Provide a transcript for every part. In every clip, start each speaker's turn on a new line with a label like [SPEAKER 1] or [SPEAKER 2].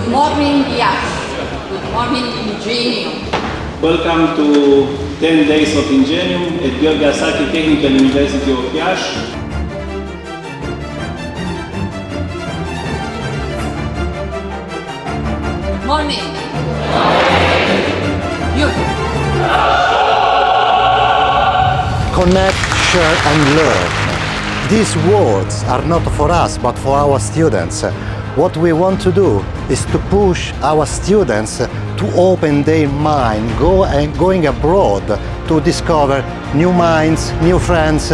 [SPEAKER 1] Good morning, Iasi. Good morning, Ingenium.
[SPEAKER 2] Welcome to 10 Days of Ingenium at Gheorghe Asachi Technical University of Iasi.
[SPEAKER 1] Good morning. You.
[SPEAKER 3] Connect, share and learn. These words are not for us but for our students. What we want to do is to push our students to open their mind, going abroad to discover new minds, new friends,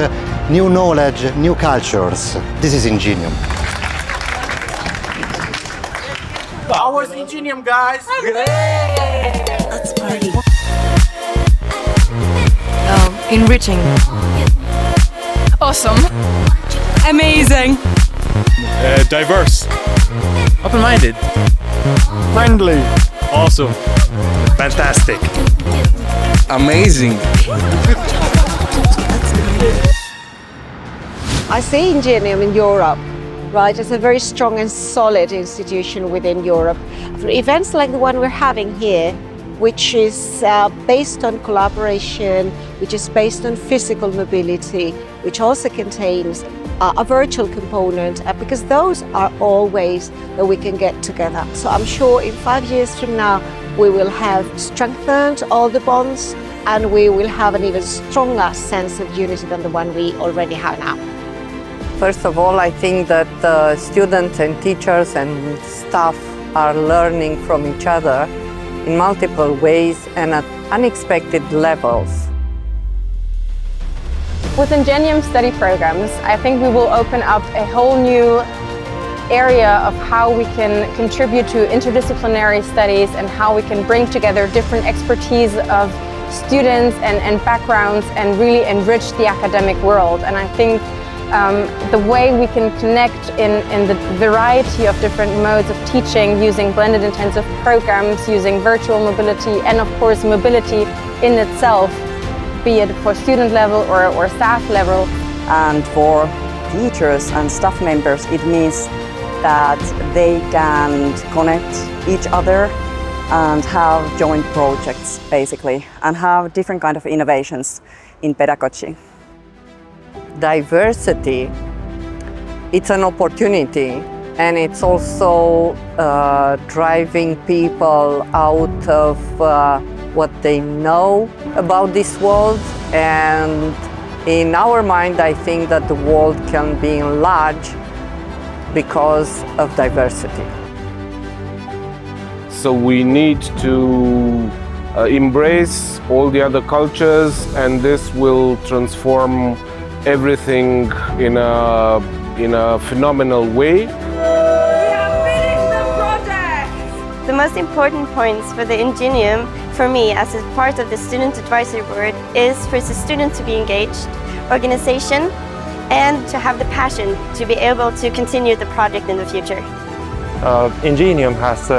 [SPEAKER 3] new knowledge, new cultures. This is Ingenium.
[SPEAKER 4] Ours Ingenium, guys!
[SPEAKER 5] Let's party.
[SPEAKER 6] Enriching.
[SPEAKER 7] Awesome.
[SPEAKER 6] Amazing.
[SPEAKER 8] Diverse.
[SPEAKER 9] Open-minded.
[SPEAKER 8] Friendly. Awesome. Fantastic.
[SPEAKER 9] Amazing.
[SPEAKER 10] I see Ingenium in Europe, right, as a very strong and solid institution within Europe. For events like the one we're having here, which is based on collaboration, which is based on physical mobility, which also contains a virtual component, because those are all ways that we can get together. So I'm sure in 5 years from now, we will have strengthened all the bonds and we will have an even stronger sense of unity than the one we already have now.
[SPEAKER 11] First of all, I think that students and teachers and staff are learning from each other in multiple ways and at unexpected levels.
[SPEAKER 7] With Ingenium study programs, I think we will open up a whole new area of how we can contribute to interdisciplinary studies and how we can bring together different expertise of students and backgrounds and really enrich the academic world. And I think the way we can connect in the variety of different modes of teaching using blended intensive programs, using virtual mobility and of course mobility in itself, be it for student level or staff level.
[SPEAKER 11] And for teachers and staff members, it means that they can connect each other and have joint projects basically and have different kind of innovations in pedagogy. Diversity, it's an opportunity and it's also driving people out of what they know about this world, and in our mind I think that the world can be enlarged because of diversity.
[SPEAKER 8] So we need to embrace all the other cultures, and this will transform everything in a phenomenal way.
[SPEAKER 12] The most important points for the Ingenium, for me as a part of the Student Advisory Board, is for the student to be engaged, organization, and to have the passion to be able to continue the project in the future.
[SPEAKER 13] Ingenium has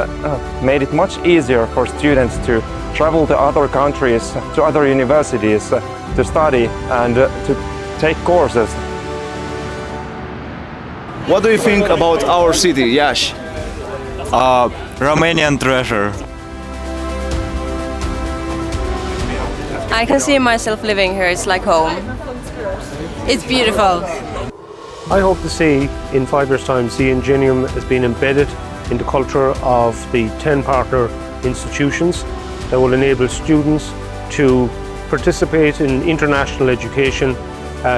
[SPEAKER 13] made it much easier for students to travel to other countries, to other universities, to study and to take courses.
[SPEAKER 14] What do you think about our city, Iași?
[SPEAKER 15] Romanian treasure.
[SPEAKER 16] I can see myself living here, it's like home. It's beautiful.
[SPEAKER 17] I hope to see in 5 years' time Ingenium has been embedded in the culture of the 10 partner institutions that will enable students to participate in international education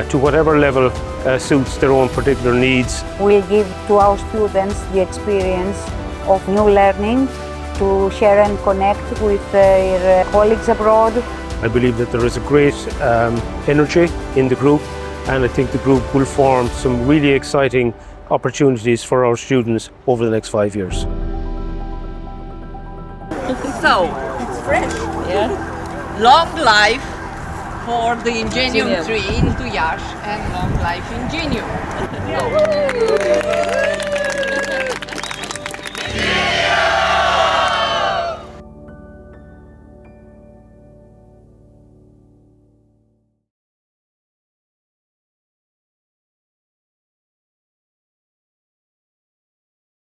[SPEAKER 17] to whatever level suits their own particular needs.
[SPEAKER 18] We'll give to our students the experience of new learning, to share and connect with their colleagues abroad.
[SPEAKER 17] I believe that there is a great energy in the group, and I think the group will form some really exciting opportunities for our students over the next 5 years.
[SPEAKER 1] So, it's fresh. Yeah. Long life for the Ingenium tree in TUIASI and long life Ingenium.